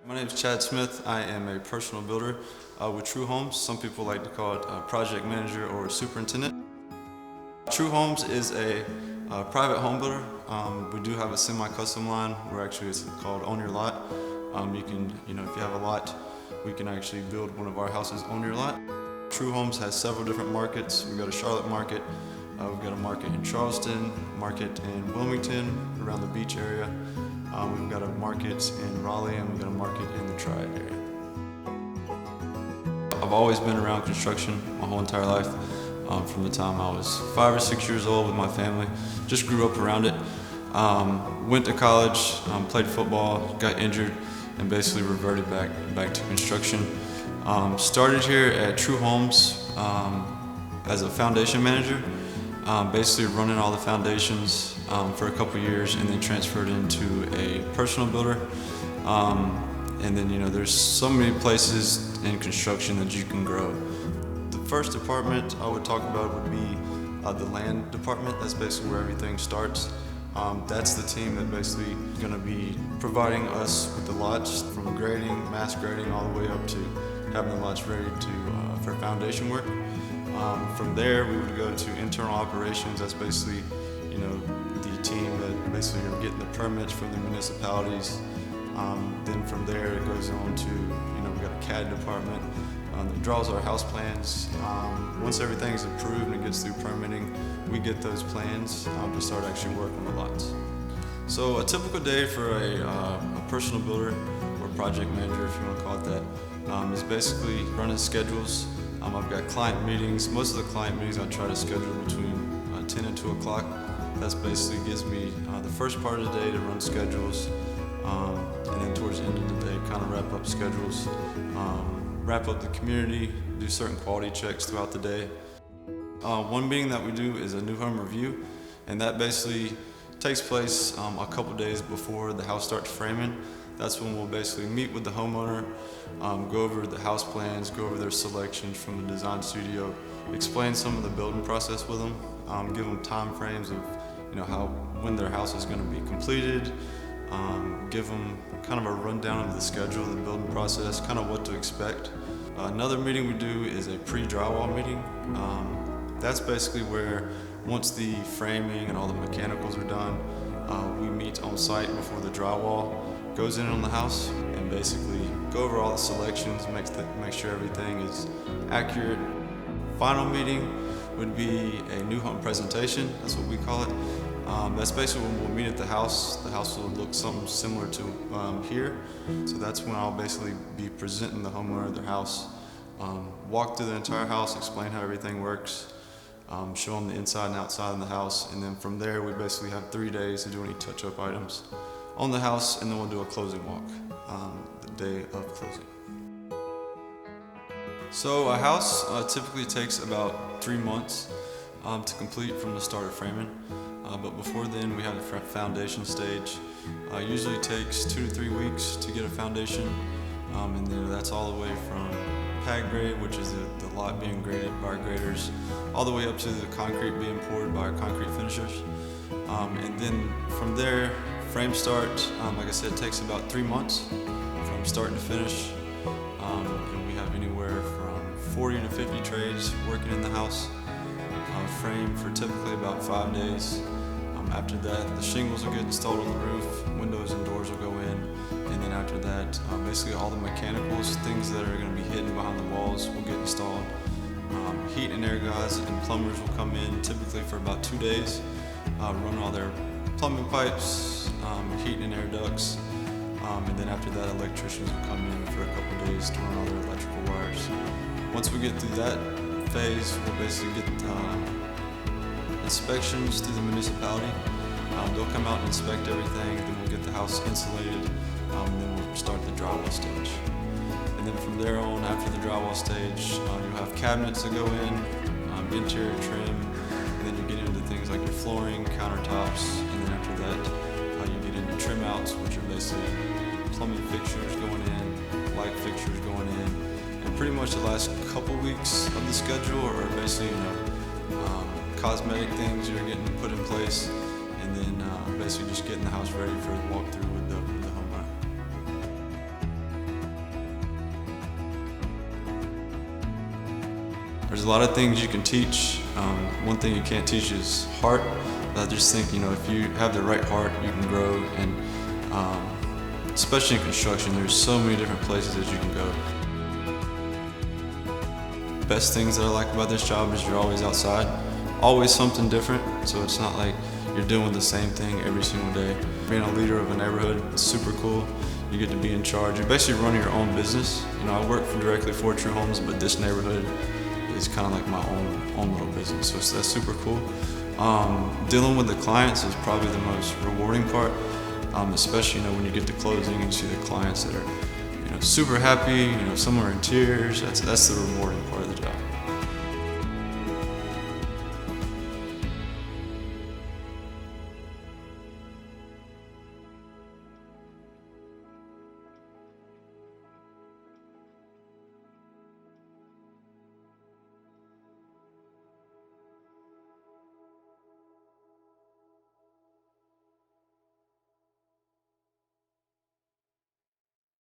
My name is Chad Smith. I am a personal builder with True Homes. Some people like to call it a project manager or superintendent. True Homes is a private home builder. We do have a semi-custom line where actually it's called Own Your Lot. You can, if you have a lot, we can actually build one of our houses on your lot. True Homes has several different markets. We've got a Charlotte market, we've got a market in Charleston, market in Wilmington, around the beach area. We've got a market in Raleigh, and we've got a market in the Triad area. I've always been around construction my whole entire life. From the time I was 5 or 6 years old with my family, just grew up around it. Went to college, played football, got injured, and basically reverted back to construction. Started here at True Homes as a foundation manager, basically running all the foundations for a couple years, and then transferred into a personal builder. And then there's so many places in construction that you can grow. The first department I would talk about would be the land department. That's basically where everything starts. That's the team that basically is going to be providing us with the lots, from grading, mass grading, all the way up to having the lots ready for foundation work. From there, we would go to internal operations. That's basically, the team that basically are getting the permits from the municipalities. Then from there, it goes on to, we've got a CAD department that draws our house plans. Once everything's approved and it gets through permitting, we get those plans to start actually working on the lots. So a typical day for a personal builder or project manager, if you want to call it that, is basically running schedules. I've got client meetings. Most of the client meetings I try to schedule between 10 and 2 o'clock. That basically gives me the first part of the day to run schedules, and then towards the end of the day, kind of wrap up schedules, wrap up the community, do certain quality checks throughout the day. One meeting that we do is a new home review, and that basically takes place a couple days before the house starts framing. That's when we'll basically meet with the homeowner, go over the house plans, go over their selections from the design studio, explain some of the building process with them, give them time frames of when their house is going to be completed, give them kind of a rundown of the schedule of the building process, kind of what to expect. Another meeting we do is a pre-drywall meeting. That's basically where once the framing and all the mechanicals are done, we meet on site before the drywall goes in on the house, and basically go over all the selections, make sure everything is accurate. Final meeting would be a new home presentation. That's what we call it. That's basically when we'll meet at the house. The house will look something similar to here. So that's when I'll basically be presenting the homeowner their house, walk through the entire house, explain how everything works, show them the inside and outside of the house, and then from there we basically have 3 days to do any touch-up items on the house, and then we'll do a closing walk the day of closing. So a house typically takes about 3 months to complete from the start of framing. But before then, we have the foundation stage. Usually takes 2 to 3 weeks to get a foundation, and then that's all the way from pad grade, which is the lot being graded by our graders, all the way up to the concrete being poured by our concrete finishers. And then from there, frame start, like I said, takes about 3 months from start to finish, and we have anywhere from 40 to 50 trades working in the house. Frame for typically about 5 days. After that, the shingles will get installed on the roof, windows and doors will go in, and then after that, basically all the mechanicals, things that are going to be hidden behind the walls, will get installed. Heat and air guys and plumbers will come in typically for about 2 days, run all their plumbing pipes, heat and air ducts, and then after that, electricians will come in for a couple days to run all their electrical wires. Once we get through that phase, we'll basically get inspections through the municipality. They'll come out and inspect everything, then we'll get the house insulated, and then we'll start the drywall stage. And then from there on, after the drywall stage, you'll have cabinets that go in, interior trim, and then you get into things like your flooring, countertops, and then after that, you get into trim outs, which are basically plumbing fixtures going in, light fixtures going in, and pretty much the last couple weeks of the schedule are basically, cosmetic things that are getting put in place, and then basically just getting the house ready for the walkthrough with the homeowner. There's a lot of things you can teach. One thing you can't teach is heart. I just think, if you have the right heart, you can grow, and especially in construction, there's so many different places that you can go. Best things that I like about this job is you're always outside, always something different, so it's not like you're doing the same thing every single day. Being a leader of a neighborhood, it's super cool. You get to be in charge. You're basically running your own business. I work directly for True Homes, but this neighborhood is kind of like my own little business, so that's super cool. Dealing with the clients is probably the most rewarding part, especially when you get to closing and you see the clients that are super happy. Some are in tears. That's the rewarding part.